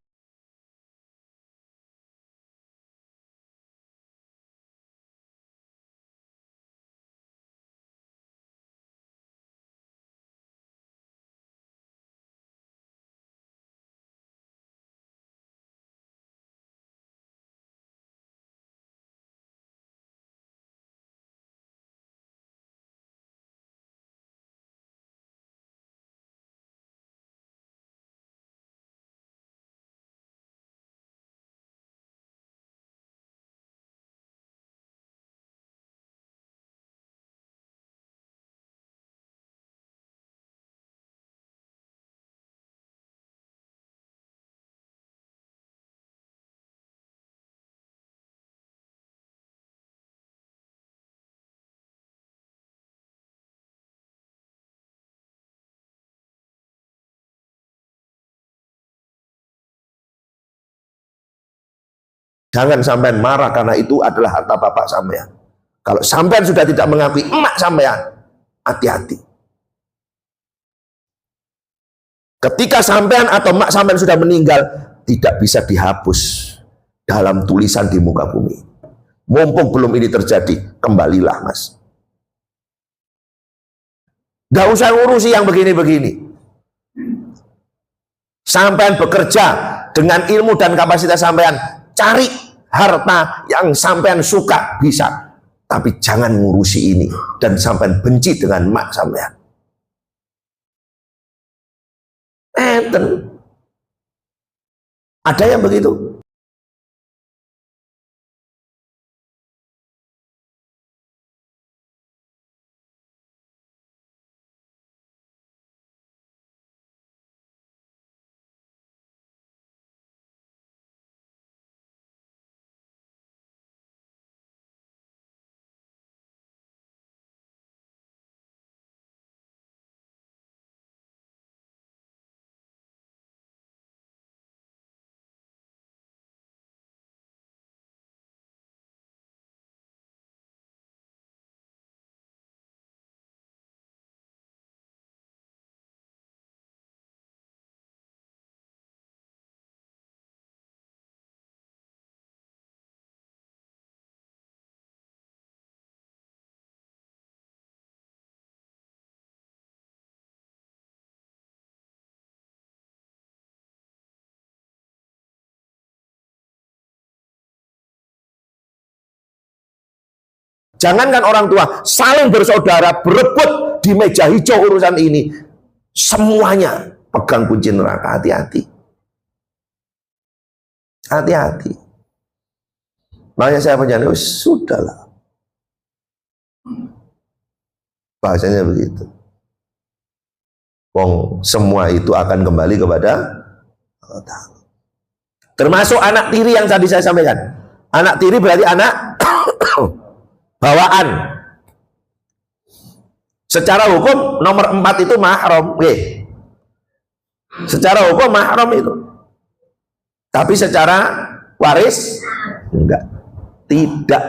S1: Jangan sampean marah karena itu adalah harta bapak sampean. Kalau sampean sudah tidak mengakui emak sampean, hati-hati. Ketika sampean atau emak sampean sudah meninggal, tidak bisa dihapus dalam tulisan di muka bumi. Mumpung belum ini terjadi, kembalilah mas. Gak usah ngurusi yang begini-begini. Sampean bekerja dengan ilmu dan kapasitas sampean, cari harta yang sampean suka, bisa, tapi jangan ngurusi ini dan sampean benci dengan mak sampean. Ada yang begitu? Jangankan orang tua, saling bersaudara, berebut di meja hijau urusan ini. Semuanya pegang kunci neraka, hati-hati. Hati-hati. Makanya saya penjelasan, sudahlah. Bahasanya begitu. Wong semua itu akan kembali kepada Allah. Termasuk anak tiri yang tadi saya sampaikan. Anak tiri berarti anak bawaan. Secara hukum nomor 4 itu mahram. Secara hukum mahram itu. Tapi secara waris enggak. Tidak.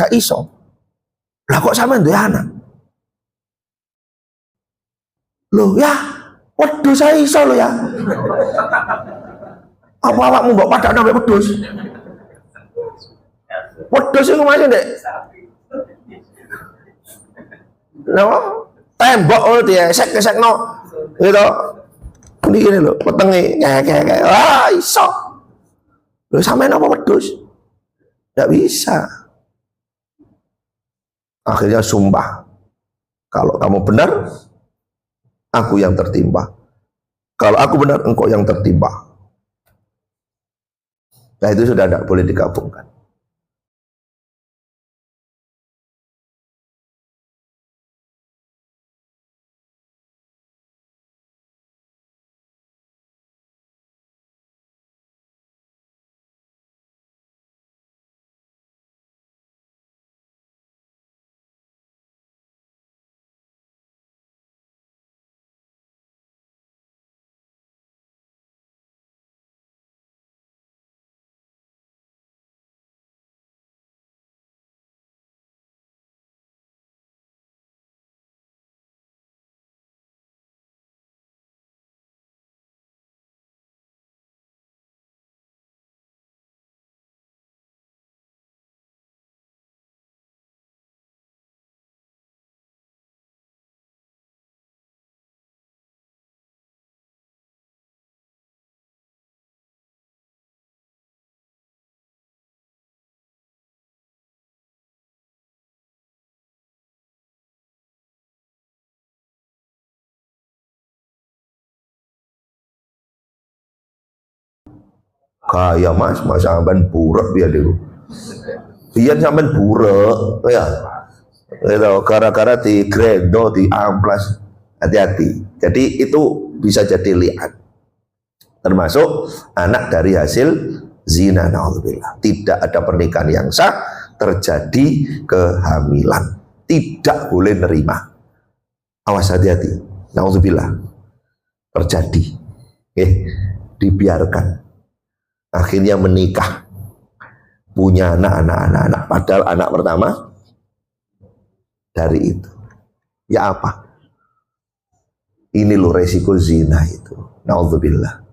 S1: Gak iso. Lah kok sama duwe anak? Loh ya, waduh saya iso loh ya. Apa awakmu mbok padakno mek wedhus? Wedhus iku masih ndek. Napa? Tembok ngono diesek-esekno. Gitu. Ini lho, petenge kayak wah iso. Lho sampean apa wedhus? Enggak bisa. Akhirnya sumpah. Kalau kamu benar, aku yang tertimpa. Kalau aku benar, engkau yang tertimpa. Nah itu sudah tidak boleh digabungkan. Kaya mas sampean buruk ya dulu. Biar sampean buruk ya. Gitu, gara-gara di grendo, di amplas, hati-hati. Jadi itu bisa jadi liat. Termasuk anak dari hasil zina, naudzubillah. Tidak ada pernikahan yang sah, terjadi kehamilan. Tidak boleh nerima. Awas hati-hati. Naudzubillah. Terjadi. Dibiarkan. Akhirnya menikah. Punya anak. Padahal anak pertama dari itu. Ya apa? Ini loh resiko zina itu. Naudzubillah.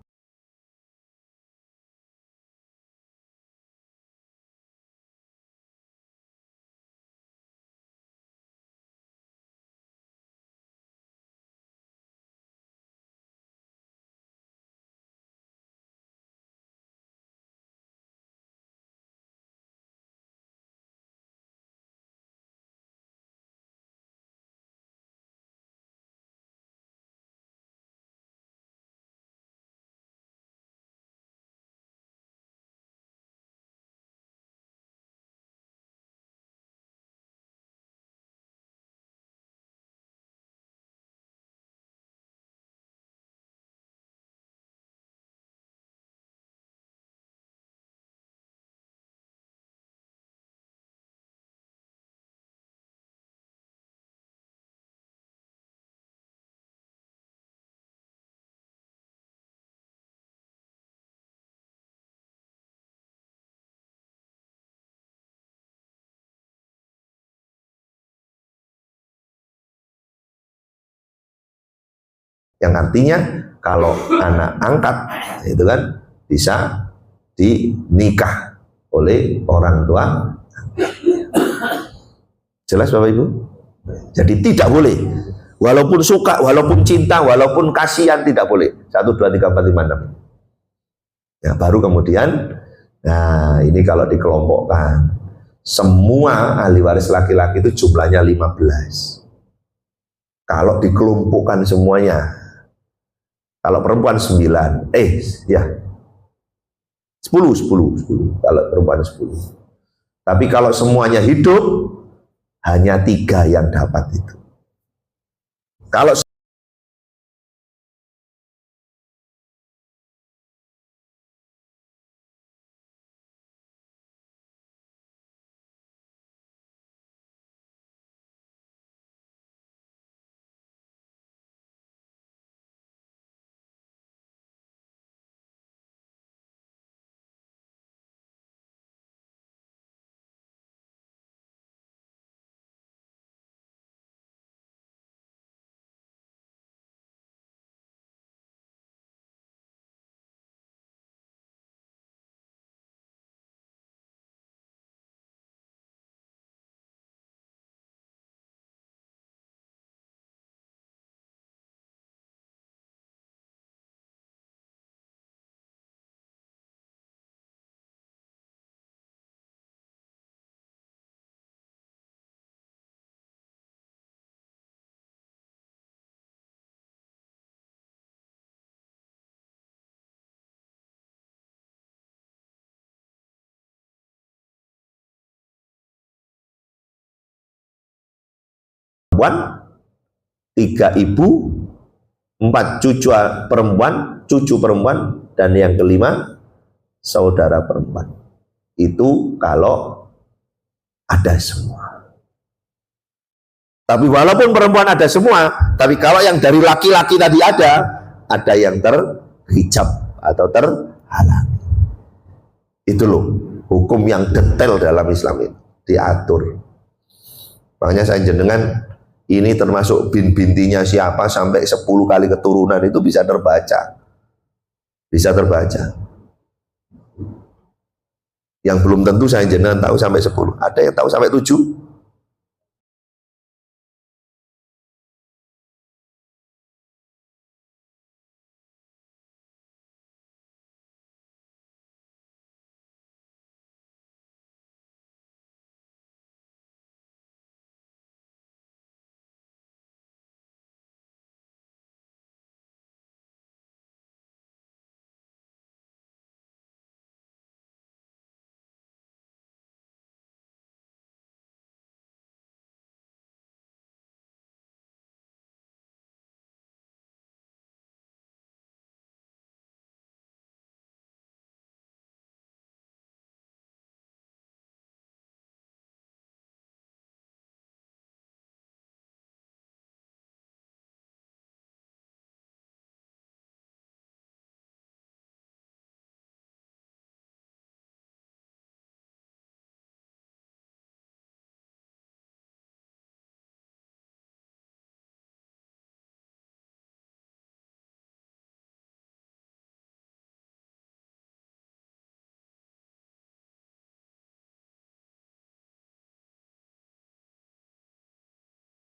S1: Yang artinya kalau anak angkat itu kan bisa dinikah oleh orang tua. Jelas Bapak Ibu? Jadi tidak boleh. Walaupun suka, walaupun cinta, walaupun kasihan tidak boleh. 1, 2, 3, 4, 5, 6. Ya, baru kemudian, nah ini kalau dikelompokkan, semua ahli waris laki-laki itu jumlahnya 15. Kalau dikelompokkan semuanya, kalau perempuan 9, ya 10. Kalau perempuan 10. Tapi kalau semuanya hidup, hanya 3 yang dapat itu. Kalau 3 ibu, 4 cucu perempuan, dan yang kelima saudara perempuan. Itu kalau ada semua. Tapi walaupun perempuan ada semua, tapi kalau yang dari laki-laki tadi ada yang terhijab atau terhalang. Itu loh hukum yang detail dalam Islam itu diatur. Makanya saya jenengan ini termasuk bintinya siapa sampai 10 kali keturunan itu bisa terbaca. Bisa terbaca. Yang belum tentu saya jenengan tahu sampai 10. Ada yang tahu sampai 7.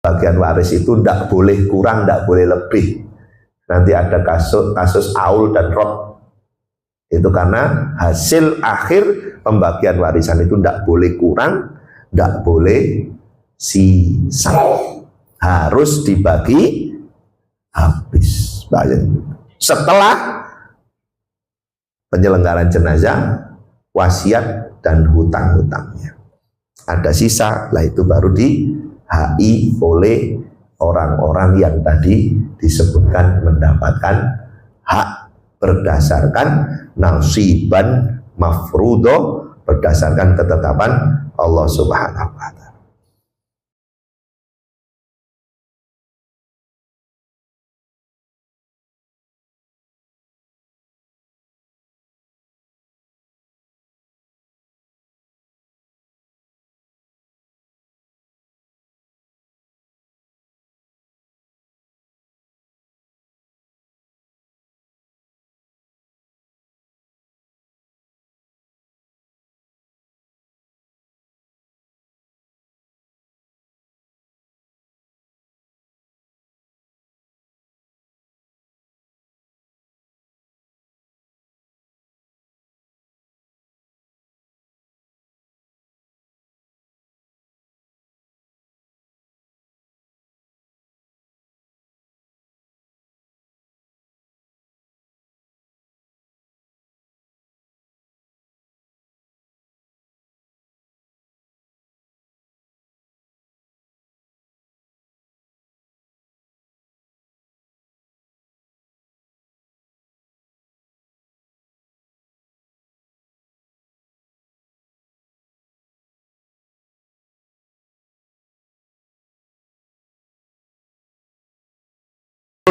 S1: Bagian waris itu tidak boleh kurang, tidak boleh lebih. Nanti ada kasus aul dan rot. Itu karena hasil akhir pembagian warisan itu tidak boleh kurang, tidak boleh sisa. Harus dibagi habis. Setelah penyelenggaraan jenazah, wasiat dan hutang-hutangnya. Ada sisa, lah itu baru HI oleh orang-orang yang tadi disebutkan mendapatkan hak berdasarkan nasiban mafrudo, berdasarkan ketetapan Allah Subhanahu wa ta'ala.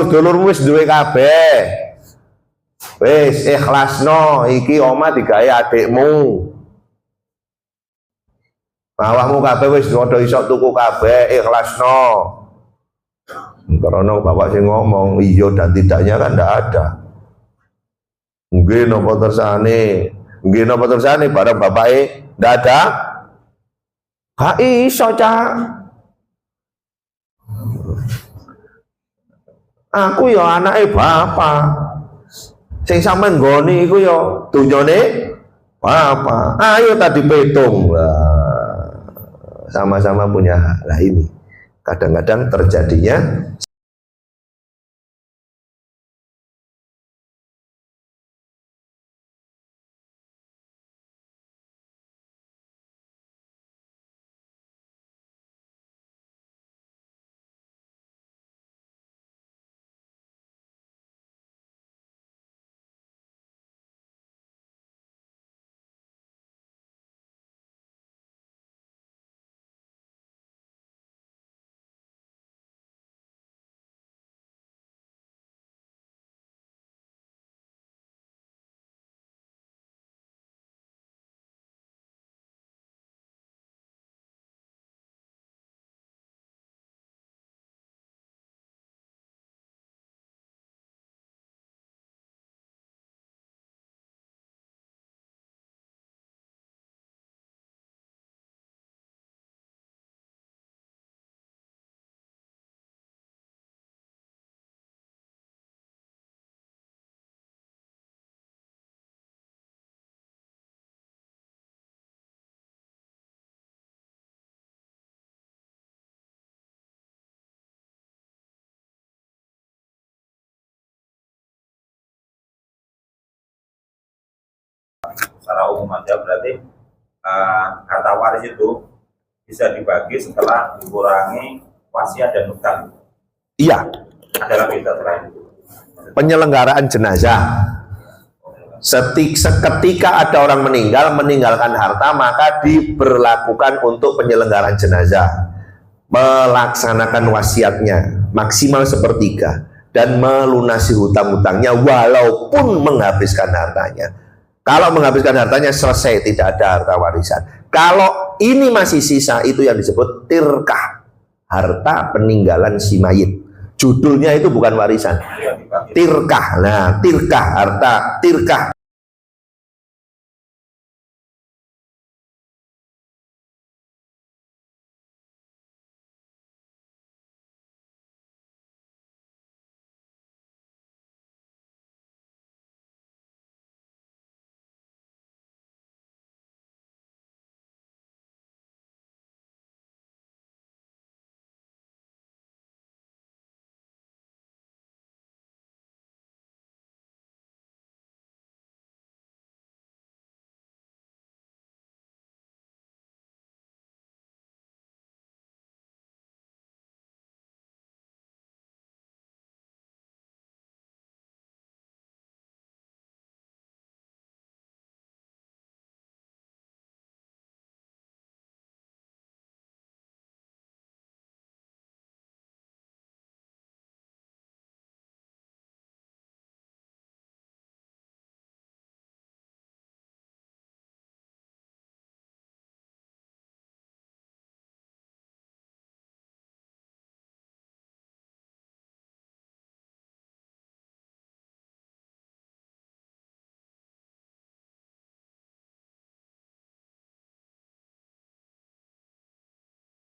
S1: Dulurmu wis duwe kabeh. Wis ikhlasno, iki omah digawe adikmu. Awakmu kabeh wis padha iso tuku kabeh, ikhlasno. Karena bapak sing ngomong iya dan tidaknya kan ndak ada. Nggih napa tersane, bareng bapake ndak ada. Gak iso, Cak. Aku ya anake bapak. Sing sampean nggoni iku ya dunyane bapak. Ayo tadi petung lah. Sama-sama punya hak. Lah ini kadang-kadang terjadinya
S2: secara umum aja, berarti harta waris itu bisa dibagi setelah dikurangi wasiat dan hutang.
S1: Iya.
S2: Adalah beda selain itu.
S1: Penyelenggaraan jenazah. Seketika ada orang meninggalkan harta, maka diberlakukan untuk penyelenggaraan jenazah, melaksanakan wasiatnya maksimal sepertiga dan melunasi hutang-hutangnya walaupun menghabiskan hartanya. Kalau menghabiskan hartanya selesai, tidak ada harta warisan. Kalau ini masih sisa, itu yang disebut tirkah, harta peninggalan si mayit. Judulnya itu bukan warisan, tirkah. Nah, tirkah, harta tirkah.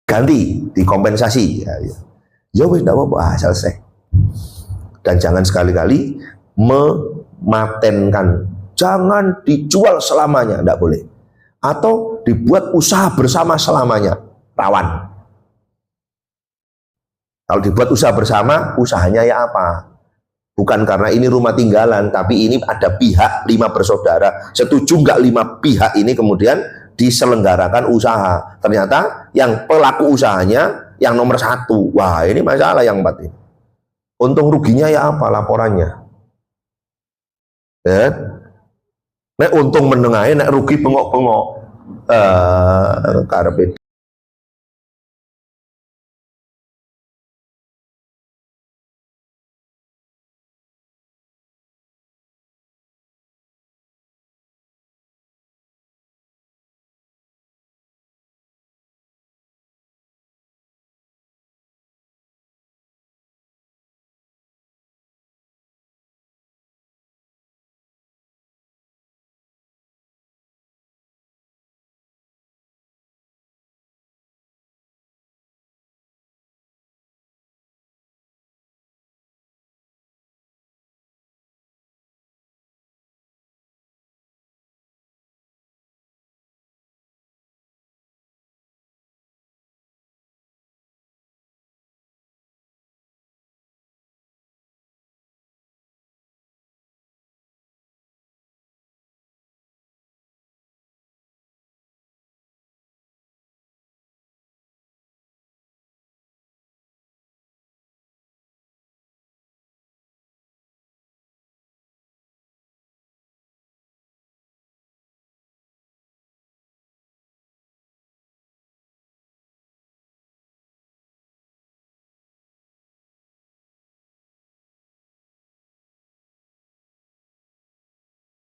S1: Ganti, dikompensasi. Ya wis tidak apa-apa, selesai. Dan jangan sekali-kali mematenkan, jangan dijual selamanya, tidak boleh. Atau dibuat usaha bersama selamanya, rawan. Kalau dibuat usaha bersama, usahanya ya apa? Bukan karena ini rumah tinggalan, tapi ini ada pihak 5 bersaudara. Setuju nggak 5 pihak ini kemudian diselenggarakan usaha? Ternyata yang pelaku usahanya yang nomor 1. Wah, ini masalah yang 4 ini. Untung ruginya ya apa laporannya? Nek untung menengahnya, nek rugi pengok-pengok. Karepet.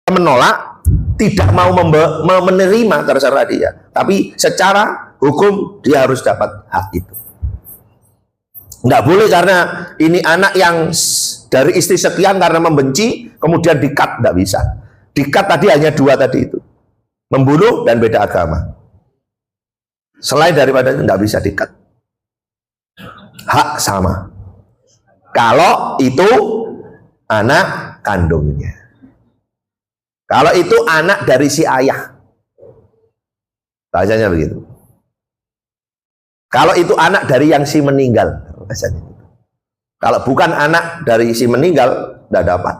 S1: Menolak, tidak mau menerima, terserah dia. Tapi secara hukum dia harus dapat hak itu. Nggak boleh karena ini anak yang dari istri sekian karena membenci, kemudian di-cut, nggak bisa. Di-cut tadi hanya 2 tadi itu. Membunuh dan beda agama. Selain daripada itu nggak bisa di-cut. Hak sama. Kalau itu anak kandungnya. Kalau itu anak dari si ayah, bahasanya begitu. Kalau itu anak dari yang si meninggal, bahasanya. Kalau bukan anak dari si meninggal, tidak dapat.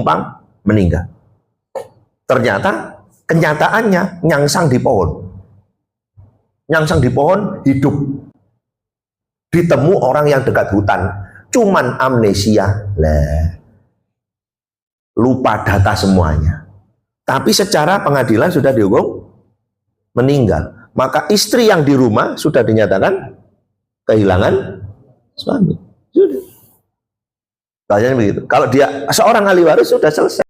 S1: numpang meninggal. Ternyata kenyataannya nyangsang di pohon. Nyangsang di pohon hidup. Ditemu orang yang dekat hutan, cuman amnesia. Lupa data semuanya. Tapi secara pengadilan sudah dihukum meninggal. Maka istri yang di rumah sudah dinyatakan kehilangan suami. Sudah. Kalian begitu. Kalau dia seorang ahli waris sudah selesai.